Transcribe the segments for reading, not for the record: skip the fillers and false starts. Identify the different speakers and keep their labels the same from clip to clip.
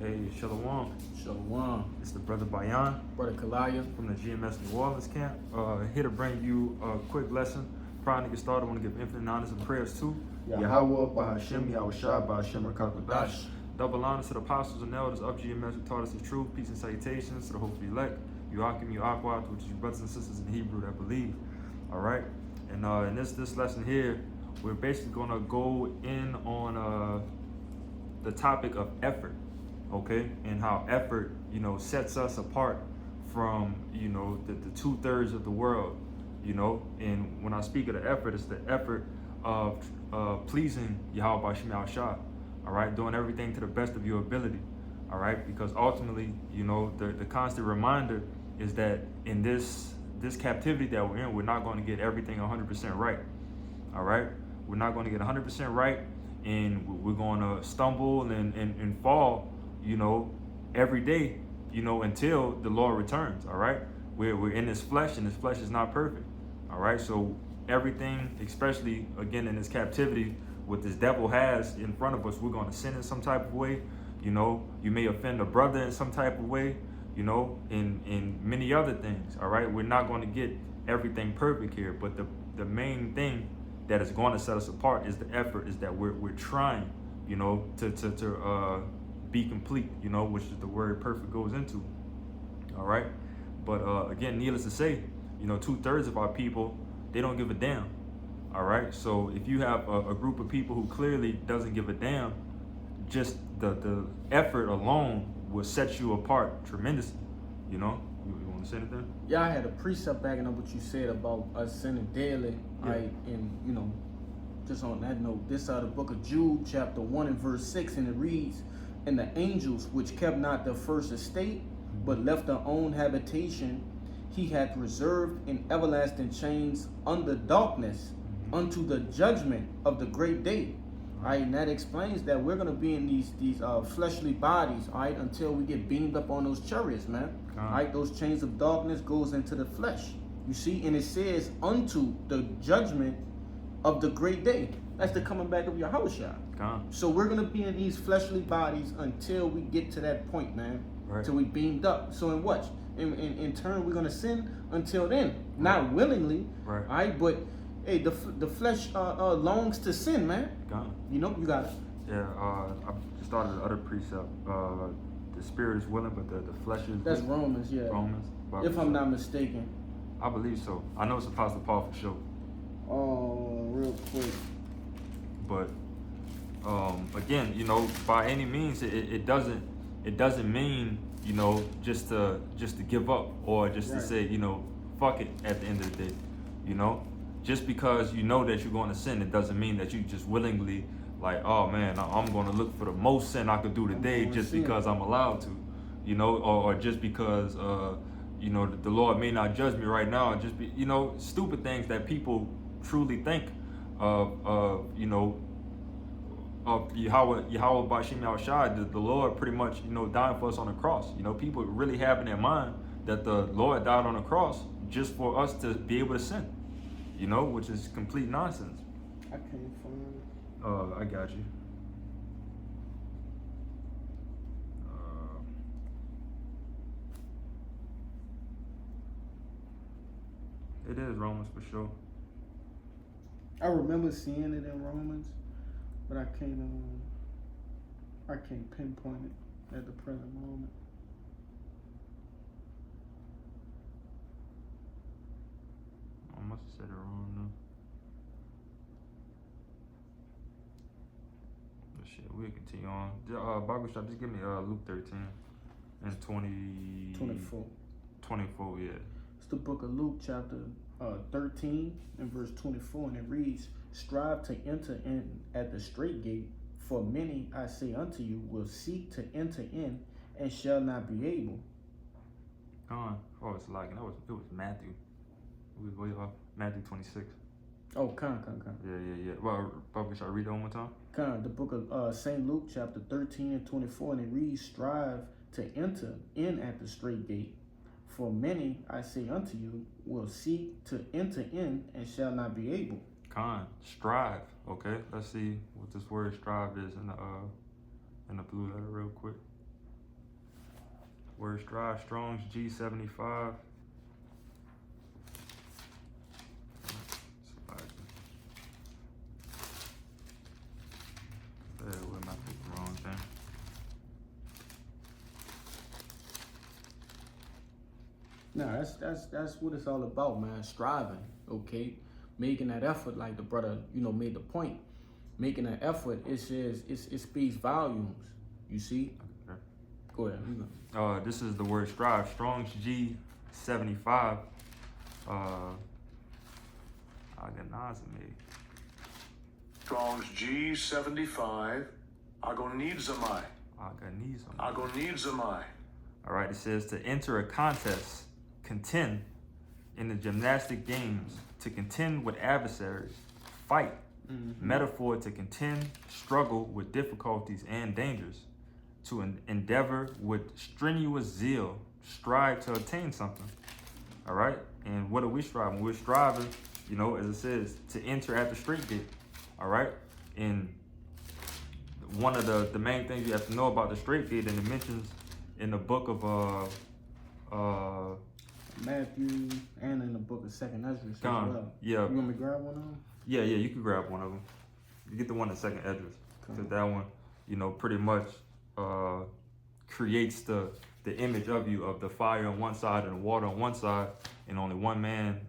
Speaker 1: Hey, Shalom.
Speaker 2: Shalom.
Speaker 1: It's the brother Bayan
Speaker 2: Brother Kalaya.
Speaker 1: from the GMS New Orleans camp. Here to bring you a quick lesson. Prior to get started, I want to give infinite honors and prayers to Yahweh, Bahashem, Yahushua, Bahashem, Rakakadash. Double honors to the apostles and elders of GMS who taught us the truth. Peace and salutations to the hopefully elect. Yuakim, Yuakwat, which is your brothers and sisters in Hebrew that believe. All right. And in this lesson here, we're basically going to go in on the topic of effort. Okay, and how effort, sets us apart from, the 2/3 of the world, and when I speak of the effort, it's the effort of pleasing Yahweh Bashim Yahushua, all right, doing everything to the best of your ability, all right, because ultimately, the constant reminder is that in this captivity that we're in, we're not going to get everything 100% right, all right, we're not going to get 100% right, and we're going to stumble and fall, every day, until the Lord returns, all right? We're in this flesh, and this flesh is not perfect, all right? So everything, especially, again, in this captivity, what this devil has in front of us, we're going to sin in some type of way, you may offend a brother in some type of way, in many other things, all right? We're not going to get everything perfect here, but the main thing that is going to set us apart is the effort, is that we're trying, to be complete, which is the word perfect goes into, all right? But again, needless to say, 2/3 of our people, they don't give a damn, all right? So if you have a group of people who clearly doesn't give a damn, just the effort alone will set you apart tremendously, You want to say anything?
Speaker 2: Yeah, I had a precept backing up what you said about us sinning daily,
Speaker 1: Yeah.
Speaker 2: right? And, just on that note, this the book of Jude, chapter 1 and verse 6, and it reads, "And the angels which kept not their first estate, but left their own habitation, he hath reserved in everlasting chains under darkness unto the judgment of the great day." All right, and that explains that we're gonna be in these fleshly bodies, all right, until we get beamed up on those chariots, man. All right, those chains of darkness goes into the flesh. You see, and it says unto the judgment of the great day. That's the coming back of Yahushua. So we're gonna be in these fleshly bodies until we get to that point, man.
Speaker 1: Right.
Speaker 2: Till we beamed up. So in what? In turn, we're gonna sin until then, not willingly.
Speaker 1: Right.
Speaker 2: All right, but hey, the flesh longs to sin, man. You got it.
Speaker 1: Yeah. I started the other precept. The spirit is willing, but the flesh is.
Speaker 2: That's Romans, yeah.
Speaker 1: Romans.
Speaker 2: If I'm not mistaken.
Speaker 1: I believe so. I know it's Apostle Paul for sure.
Speaker 2: Oh, real quick.
Speaker 1: But again, by any means, it doesn't mean just to give up or just to say fuck it at the end of the day. Just because that you're going to sin, it doesn't mean that you just willingly like, oh man, I'm going to look for the most sin I could do today just because I'm allowed to, or just because the Lord may not judge me right now. Just be stupid things that people truly think of Yahweh Bashim Yahushua, the Lord pretty much, dying for us on the cross. People really have in their mind that the Lord died on the cross just for us to be able to sin, which is complete nonsense.
Speaker 2: I can't find it.
Speaker 1: I got you. It is Romans for sure.
Speaker 2: I remember seeing it in Romans, but I can't pinpoint it at the present moment.
Speaker 1: I must have said it wrong though. But shit, we'll continue on. Bible shop, just give me Luke 13 and 24, yeah.
Speaker 2: It's the book of Luke, chapter 13 and verse 24, and it reads, "Strive to enter in at the straight gate, for many, I say unto you, will seek to enter in and shall not be able."
Speaker 1: It's like it was Matthew. We was way off. Matthew 26.
Speaker 2: Oh, con.
Speaker 1: Yeah. Well, Bible shop, read that one more time.
Speaker 2: The book of St. Luke, chapter 13 and 24, and it reads, "Strive to enter in at the straight gate, for many, I say unto you, will seek to enter in and shall not be able."
Speaker 1: Strive. Okay, let's see what this word strive is in the blue letter real quick. Word strive, Strong's G75. Where am I picking the wrong thing?
Speaker 2: No, that's what it's all about, man. Striving, okay, making that effort, like the brother, made the point. Making that effort, it says it speaks volumes. You see?
Speaker 1: Okay.
Speaker 2: Go ahead.
Speaker 1: This is the word strive. Strong's G75. Aganazame.
Speaker 3: Strong's G75. Agonizamai.
Speaker 1: Aganizame.
Speaker 3: Agonizamai.
Speaker 1: All right. It says to enter a contest, contend in the gymnastic games, to contend with adversaries, fight. Metaphor, to contend, struggle with difficulties and dangers, to endeavor with strenuous zeal, strive to attain something. All right. And what are we striving? We're striving, as it says, to enter at the straight gate. All right. And one of the main things you have to know about the straight gate, and it mentions in the book of
Speaker 2: Matthew and in the book of 2nd Ezra as well.
Speaker 1: Yeah.
Speaker 2: You want me to grab one of them?
Speaker 1: Yeah, you can grab one of them. You get the one in 2nd Ezra. Because that one, pretty much creates the image of you, of the fire on one side and the water on one side, and only one man,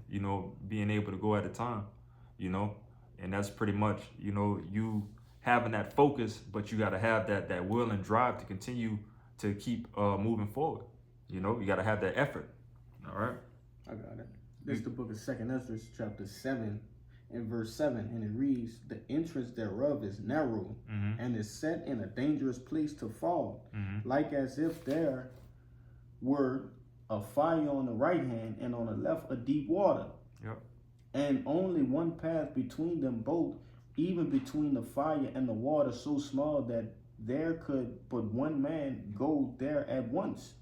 Speaker 1: being able to go at a time, and that's pretty much, you having that focus, but you got to have that will and drive to continue to keep moving forward. You got to have that effort. All right.
Speaker 2: I got it. This is the book of 2nd Ezra, chapter 7 and verse 7, and it reads, the entrance thereof is narrow, and is set in a dangerous place to fall, like as if there were a fire on the right hand and on the left a deep water.
Speaker 1: Yep.
Speaker 2: And only one path between them both, even between the fire and the water, so small that there could but one man go there at once.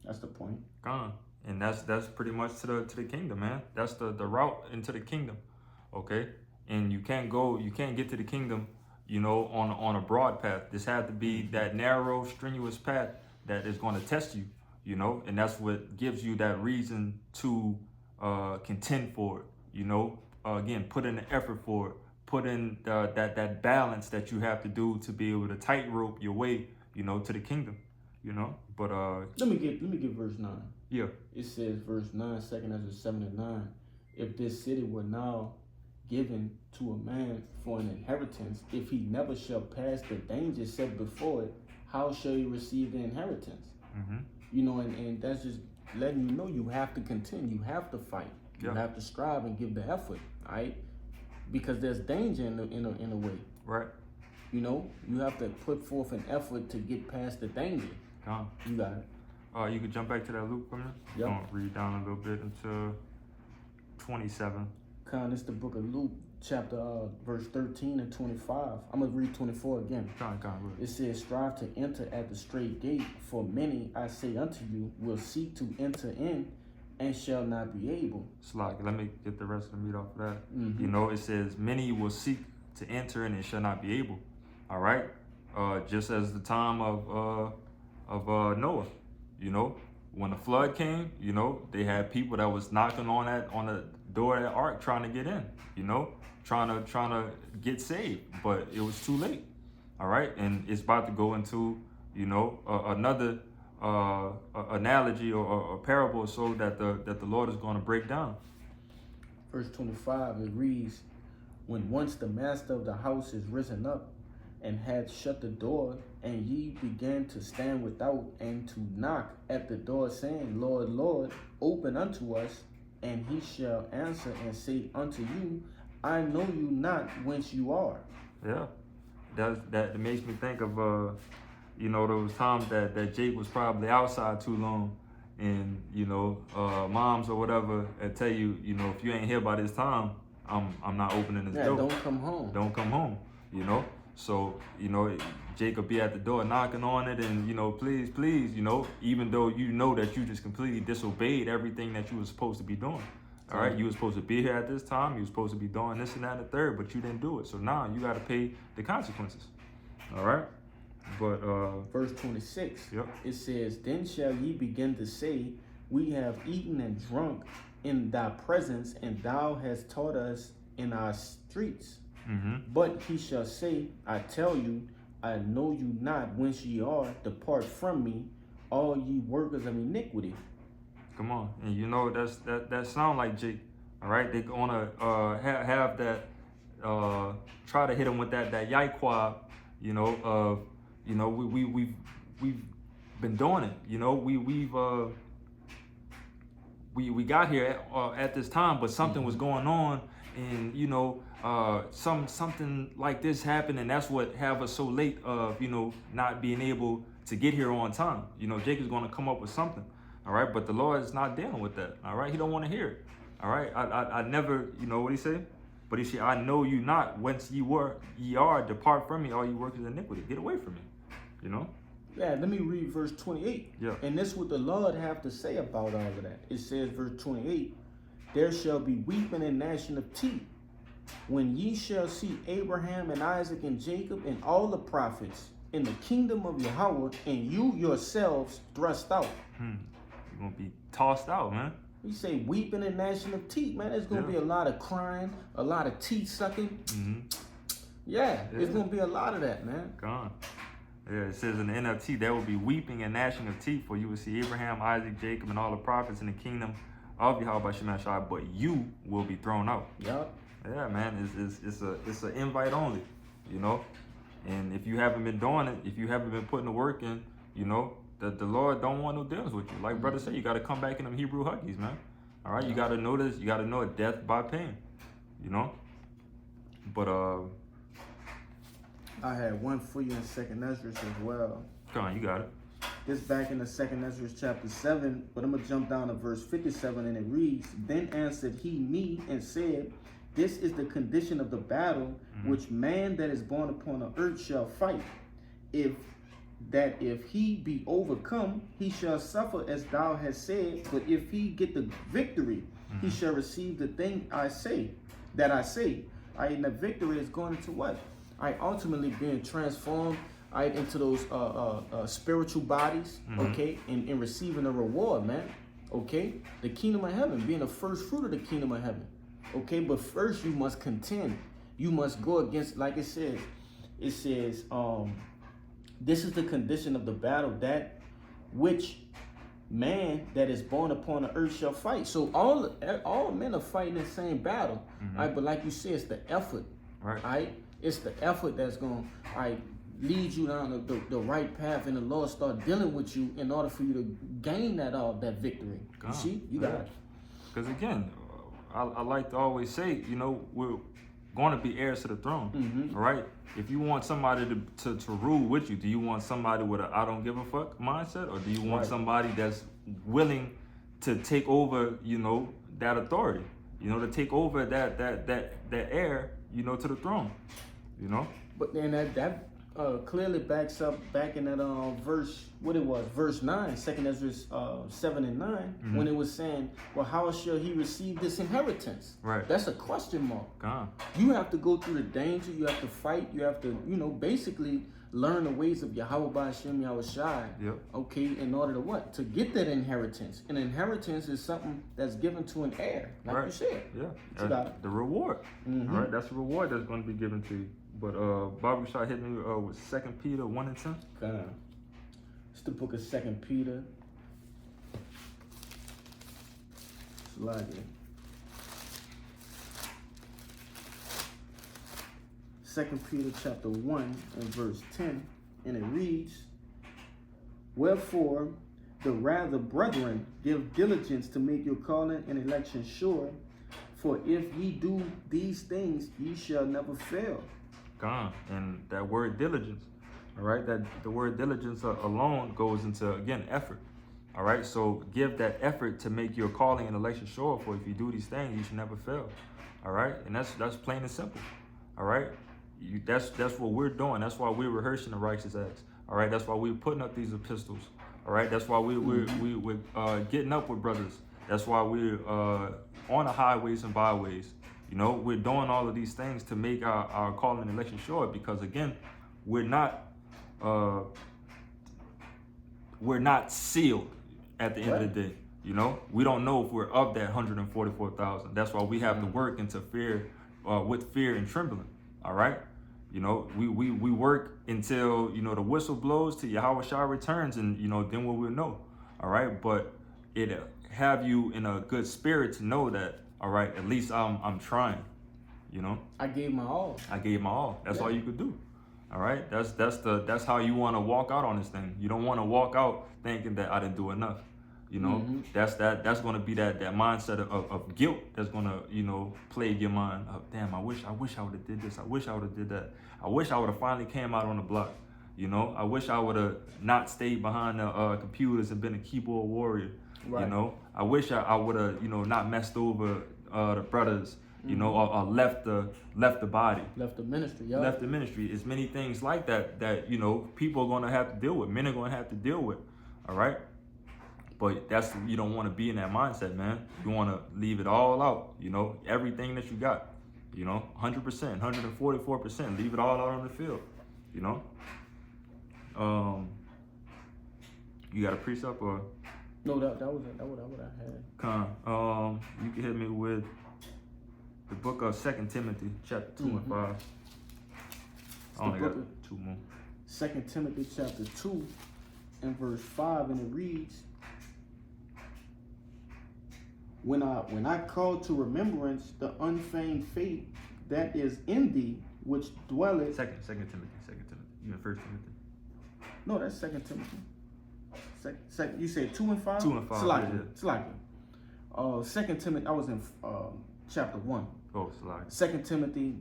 Speaker 2: That's the point.
Speaker 1: Gone. And that's pretty much to the kingdom, man. That's the route into the kingdom. Okay? And you can't get to the kingdom, on a broad path. This had to be that narrow, strenuous path that is going to test you, and that's what gives you that reason to contend for it, again, put in the effort for it, put in that balance that you have to do to be able to tightrope your way, to the kingdom, but
Speaker 2: let me get verse 9.
Speaker 1: Yeah.
Speaker 2: It says, verse 9, 2nd Ezra 7 and 9, if this city were now given to a man for an inheritance, if he never shall pass the danger set before it, how shall he receive the inheritance? And that's just letting you know you have to contend, you have to fight, you have to strive and give the effort, all right? Because there's danger in a way.
Speaker 1: Right.
Speaker 2: You have to put forth an effort to get past the danger. You got it.
Speaker 1: You could jump back to that Luke for a minute?
Speaker 2: Yep.
Speaker 1: I'm gonna read down a little bit into 27.
Speaker 2: It's the book of Luke, chapter verse 13 and 25. I'm gonna read 24 again. It says, strive to enter at the straight gate, for many, I say unto you, will seek to enter in and shall not be able.
Speaker 1: Let me get the rest of the meat off of that. It says, many will seek to enter in and shall not be able. All right. Just as the time of Noah. When the flood came, they had people that was knocking on the door of that ark trying to get in, trying to get saved, but it was too late. All right. And it's about to go into, another analogy or a parable or so that the Lord is going to break down.
Speaker 2: Verse 25, it reads, when once the master of the house is risen up and had shut the door, and ye began to stand without and to knock at the door, saying, Lord, Lord, open unto us. And he shall answer and say unto you, I know you not whence you are.
Speaker 1: Yeah, that makes me think of those times that Jake was probably outside too long, and moms or whatever tell you, if you ain't here by this time, I'm not opening this door.
Speaker 2: Don't come home.
Speaker 1: Don't come home. So, Jacob be at the door knocking on it and, please, even though that you just completely disobeyed everything that you were supposed to be doing. All right. You were supposed to be here at this time. You were supposed to be doing this and that and the third, but you didn't do it. So now you got to pay the consequences. All right. But
Speaker 2: verse 26,
Speaker 1: yep.
Speaker 2: It says, Then shall ye begin to say, We have eaten and drunk in thy presence, and thou hast taught us in our streets. But he shall say, I tell you, I know you not whence ye are. Depart from me, all ye workers of iniquity.
Speaker 1: Come on, and you know that sound like Jake. All right, they gonna have that try to hit him with that Yaiquab. You know, we've been doing it. You know, we got here at this time, but something was going on, and you know, something like this happened, and that's what have us so late of not being able to get here on time. You know, Jake is going to come up with something. All right, but the Lord is not dealing with that. All right, He don't want to hear it. All right, I never, you know what He said? But He said, I know you not whence ye are. Depart from me, all you workers of iniquity. Get away from me. You know.
Speaker 2: Yeah, let me read verse 28.
Speaker 1: Yeah.
Speaker 2: And this is what the Lord have to say about all of that. It says, verse 28, There shall be weeping and gnashing of teeth, when ye shall see Abraham and Isaac and Jacob and all the prophets in the kingdom of Yahweh, and you yourselves thrust out.
Speaker 1: You're going to be tossed out, man.
Speaker 2: You say weeping and gnashing of teeth, man. There's going to be a lot of crying, a lot of teeth sucking. Yeah, there's going to be a lot of that, man.
Speaker 1: Gone. Yeah, it says in the NLT, there will be weeping and gnashing of teeth, for you will see Abraham, Isaac, Jacob, and all the prophets in the kingdom of Yahweh Shemashai, but you will be thrown out.
Speaker 2: Yup.
Speaker 1: Yeah, man, it's an invite only, you know. And if you haven't been doing it, if you haven't been putting the work in, you know, the Lord don't want no dealings with you. Like brother said, you got to come back in them Hebrew huggies, man. All right, you got to know this. You got to know it, death by pain, you know. But
Speaker 2: I had one for you in 2nd Ezra as well.
Speaker 1: come on, you got it.
Speaker 2: This back in the 2nd Ezra chapter 7, but I'm going to jump down to verse 57, and it reads, Then answered he me and said, This is the condition of the battle which man that is born upon the earth shall fight. If he be overcome, he shall suffer as thou hast said, but if he get the victory, he shall receive the thing I say. And the victory is going into what? Ultimately being transformed into those spiritual bodies, okay, and receiving a reward, man. Okay, the kingdom of heaven, being the first fruit of the kingdom of heaven. Okay, but first you must contend. You must go against, like it says, this is the condition of the battle, that which man that is born upon the earth shall fight. So all men are fighting the same battle, right? But like you said, it's the effort, right? It's the effort that's going to lead you down the right path, and the Lord start dealing with you in order for you to gain that victory. You see, you got it.
Speaker 1: Because again, I like to always say, you know, we're going to be heirs to the throne, all right? If you want somebody to rule with you, do you want somebody with a I don't give a fuck mindset, or do you want somebody that's willing to take over, you know, that authority, you know, to take over that heir, you know, to the throne, you know?
Speaker 2: But then that clearly backs up back in that verse 9, 2nd Ezra 7 and 9, when it was saying, well, how shall he receive this inheritance?
Speaker 1: Right.
Speaker 2: That's a question mark. You have to go through the danger, you have to fight, you have to, you know, basically learn the ways of Yahweh Hashem Yahushai.
Speaker 1: Yep.
Speaker 2: Okay, in order to what? To get that inheritance. An inheritance is something that's given to an heir, like you said.
Speaker 1: Yeah. The reward. All right, that's the reward that's going to be given to you. But Bobby Shaw hit me with 2 Peter 1 and 10.
Speaker 2: It's the book of 2 Peter. Slide it. 2 Peter chapter 1 and verse 10, and it reads, Wherefore, the rather, brethren, give diligence to make your calling and election sure, for if ye do these things, ye shall never fail.
Speaker 1: And that word diligence, all right, that the word diligence alone goes into, again, effort. All right, so give that effort to make your calling and election sure, for if you do these things, you should never fail. All right, and that's plain and simple. All right, that's what we're doing. That's why we're rehearsing the righteous acts. All right, that's why we're putting up these epistles. All right, that's why we're getting up with brothers. That's why we're on the highways and byways. You know, we're doing all of these things to make our calling and election sure, because again, we're not we're not sealed at the end of the day. You know, we don't know if we're of that 144,000. That's why we have to work into fear, with fear and trembling. All right. You know, we work until, you know, the whistle blows till Yahweh Shah returns, and, you know, then we'll know. All right. But it have you in a good spirit to know that, all right, at least I'm trying, you know.
Speaker 2: I gave my all.
Speaker 1: I gave my all. That's all you could do. All right. That's how you want to walk out on this thing. You don't want to walk out thinking that I didn't do enough. You know, that's going to be that mindset of guilt that's going to, you know, plague your mind. Oh, damn, I wish I would have did this. I wish I would have did that. I wish I would have finally came out on the block. You know, I wish I would have not stayed behind the computers and been a keyboard warrior. Right. You know, I wish I would have, you know, not messed over the brothers, you know, or left the body.
Speaker 2: Left the ministry, yeah.
Speaker 1: Left the ministry. It's many things like that, you know, people are going to have to deal with. Men are going to have to deal with. All right. But you don't want to be in that mindset, man. You want to leave it all out, you know, everything that you got, you know, 100%, 144%, leave it all out on the field, you know. You got a precept or?
Speaker 2: No, that was what I had.
Speaker 1: Con, you can hit me with the book of 2 Timothy, chapter 2 and 5. I only got 2 more.
Speaker 2: 2 Timothy chapter 2 and verse 5, and it reads, When I call to remembrance the unfeigned faith that is in thee, which dwelleth.
Speaker 1: Second Timothy. You in 1 Timothy?
Speaker 2: No, that's 2 Timothy. You said 2 and 5?
Speaker 1: 2 and 5.
Speaker 2: Slacking. 2 Timothy. I was in chapter 1.
Speaker 1: Oh, slacking.
Speaker 2: 2 Timothy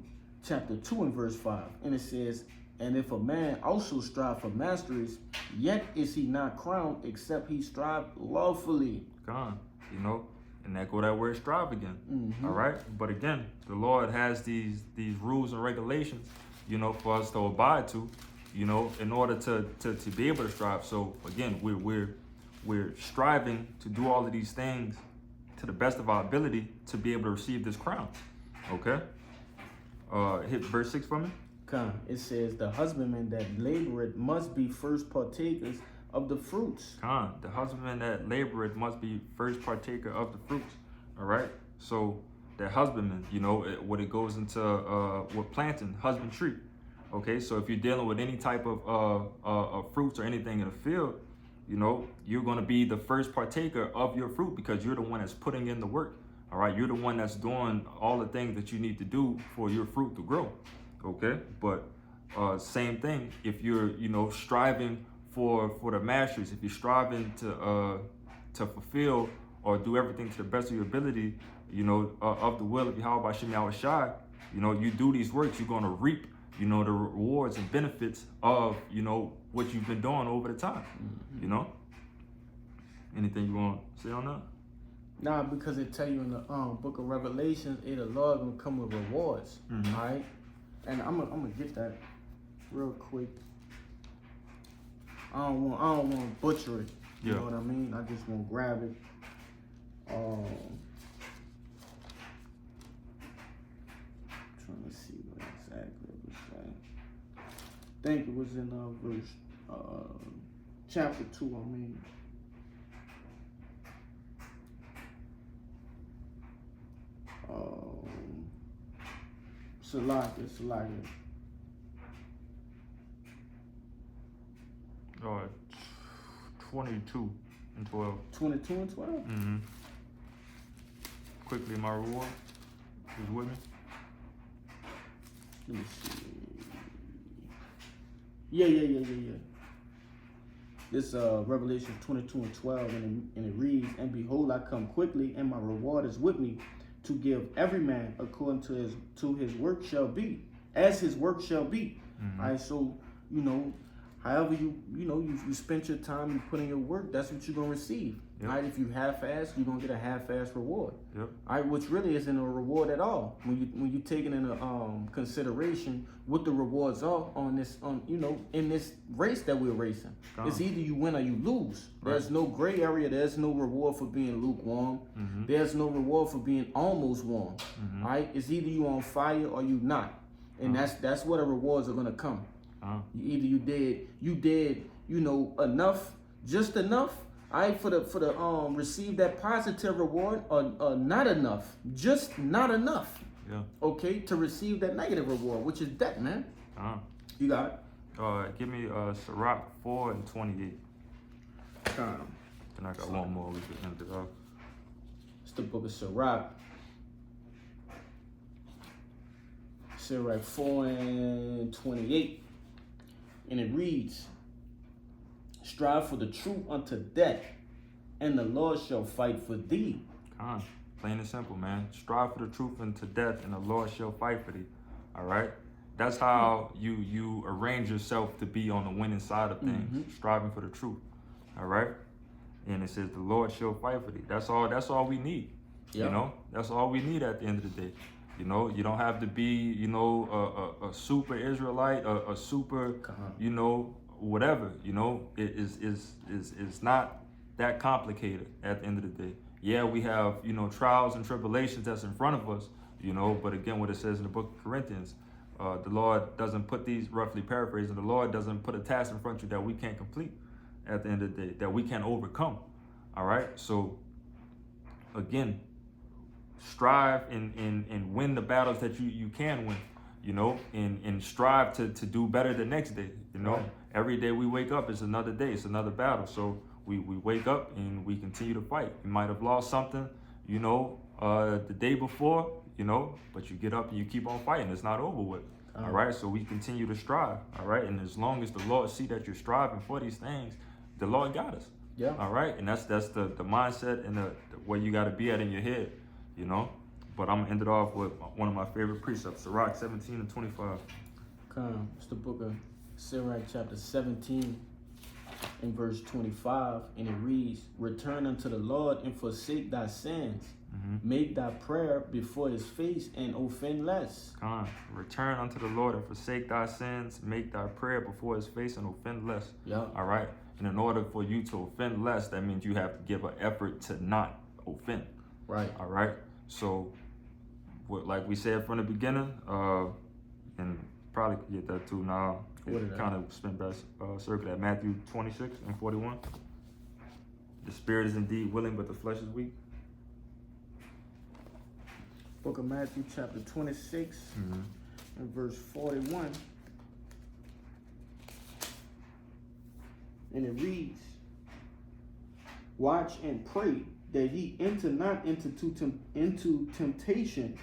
Speaker 2: chapter 2 and verse 5, and it says, And if a man also strive for masteries, yet is he not crowned, except he strive lawfully.
Speaker 1: God, you know. And that word strive again. All right. But again, the Lord has these rules and regulations, you know, for us to abide to, you know, in order to be able to strive. So again, we're striving to do all of these things to the best of our ability to be able to receive this crown. Okay. Hit verse 6 for me.
Speaker 2: It says, the husbandman that laboreth must be first partakers of the fruits.
Speaker 1: The husbandman that laboreth must be first partaker of the fruits. All right. So that husbandman, you know, what it goes into with planting, husbandry. Okay. So if you're dealing with any type of fruits or anything in the field, you know, you're going to be the first partaker of your fruit because you're the one that's putting in the work. All right. You're the one that's doing all the things that you need to do for your fruit to grow. Okay. But same thing, if you're, you know, striving for the masteries, if you're striving to fulfill or do everything to the best of your ability, you know, of the will of Yahweh Shem Yahweh Shai, you know, you do these works, you're going to reap, you know, the rewards and benefits of, you know, what you've been doing over the time, you know. Anything you want to say on that?
Speaker 2: Nah, because it tell you in the book of Revelations, the Lord gonna come with rewards, all right? And I'm gonna get that real quick. I don't want to butcher it. You know what I mean? I just want to grab it. Trying to see what exactly it was saying. I think it was in verse chapter 2. I mean. Salakia.
Speaker 1: 22 and 12.
Speaker 2: 22 and 12?
Speaker 1: Quickly, my reward is with me.
Speaker 2: Let me see. Yeah. This Revelation 22 and 12, and it reads, And behold, I come quickly, and my reward is with me, to give every man according to his work shall be, as his work shall be. All right, so, you know, however you spent your time, you put in your work, that's what you're going to receive. Yep. All right, if you half-ass, you're going to get a half-ass reward.
Speaker 1: Yep.
Speaker 2: All right, which really isn't a reward at all. When you taking into consideration what the rewards are in this race that we're racing. It's either you win or you lose. Right. There's no gray area. There's no reward for being lukewarm. There's no reward for being almost warm. All right, it's either you on fire or you not. And that's where the rewards are going to come. Either you did, enough, just enough, all right, for the receive that positive reward, or not enough, just not enough.
Speaker 1: Yeah.
Speaker 2: Okay, to receive that negative reward, which is death, man. You got it.
Speaker 1: Give me Sirach 4 and 28. And I got one more we could end it off.
Speaker 2: It's the book of Sirach. Sirach 4 and 28. And it reads, strive for the truth unto death, and the Lord shall fight for thee.
Speaker 1: Plain and simple, man. Strive for the truth unto death, and the Lord shall fight for thee. All right? That's how you arrange yourself to be on the winning side of things, striving for the truth. All right? And it says the Lord shall fight for thee. That's all we need.
Speaker 2: Yep.
Speaker 1: You know? That's all we need at the end of the day. You know, you don't have to be, a super Israelite, a super, whatever. You know, it's not that complicated at the end of the day. Yeah, we have, trials and tribulations that's in front of us, but again, what it says in the book of Corinthians, the Lord doesn't put these, roughly paraphrasing, the Lord doesn't put a task in front of you that we can't complete at the end of the day, that we can't overcome. All right. So again, strive and win the battles that you can win, and strive to do better the next day. Right. Every day we wake up is another day, it's another battle. So we wake up and we continue to fight. You might have lost something, the day before, but you get up and you keep on fighting. It's not over with. All right. So we continue to strive. All right. And as long as the Lord see that you're striving for these things, the Lord got us.
Speaker 2: Yeah.
Speaker 1: All right. And that's the mindset and the where you got to be at in your head, But I'm gonna end it off with one of my favorite precepts, Sirach 17 and 25.
Speaker 2: It's the book of Sirach chapter 17 and verse 25, and it reads, return unto the Lord and forsake thy sins. Make thy prayer before his face and offend less.
Speaker 1: Return unto the Lord and forsake thy sins. Make thy prayer before his face and offend less.
Speaker 2: Yeah.
Speaker 1: All right. And in order for you to offend less, that means you have to give an effort to not offend.
Speaker 2: Right.
Speaker 1: All right. So, like we said from the beginning, and probably could get that too now. It kind of spin back circle at Matthew 26 and 41. The spirit is indeed willing, but the flesh is weak.
Speaker 2: Book of Matthew chapter 26 and verse 41. And it reads, watch and pray that ye enter not into temptation.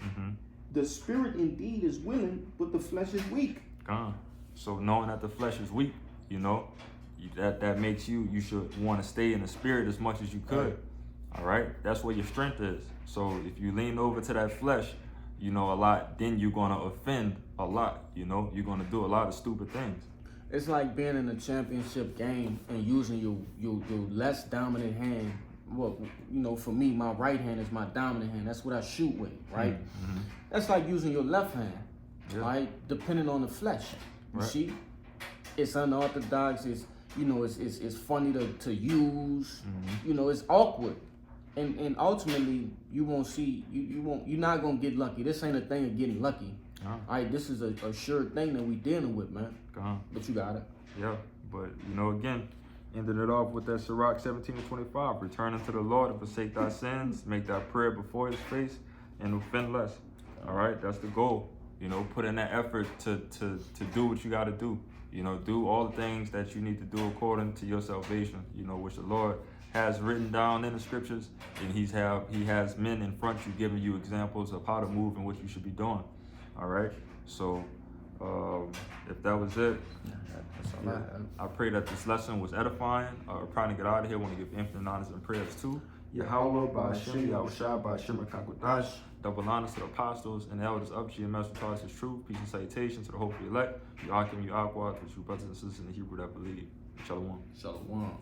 Speaker 2: The spirit indeed is willing, but the flesh is weak.
Speaker 1: So knowing that the flesh is weak, that makes you should want to stay in the spirit as much as you could. All right, that's where your strength is. So if you lean over to that flesh, a lot, then you're gonna offend a lot. You're gonna do a lot of stupid things.
Speaker 2: It's like being in a championship game and using your less dominant hand. Well, for me, my right hand is my dominant hand. That's what I shoot with, right? That's like using your left hand, right? Depending on the flesh. You see, it's unorthodox. It's it's funny to use. It's awkward. And ultimately, you won't see, you're not going to get lucky. This ain't a thing of getting lucky. All right, this is a sure thing that we dealing with, man. But you got it.
Speaker 1: Yeah, but, again, ending it off with that Sirach 17 and 25. Return unto the Lord and forsake thy sins. Make thy prayer before his face and offend less. All right, that's the goal. Put in that effort to do what you got to do. Do all the things that you need to do according to your salvation, which the Lord has written down in the scriptures, and he has men in front of you giving you examples of how to move and what you should be doing. All right. So if that was it, I pray that this lesson was edifying. Trying to get out of here. I want to give infinite honors and prayers to Yahweh, by Hashem, Yahushua, by Hashem, Kakodash. Double honors to the apostles and elders of GMS who taught us his truth. Peace and salutations to the hopefully elect. Yakim, Yaquat, to true brothers and sisters in the Hebrew that believe. Shalom.
Speaker 2: Shalom.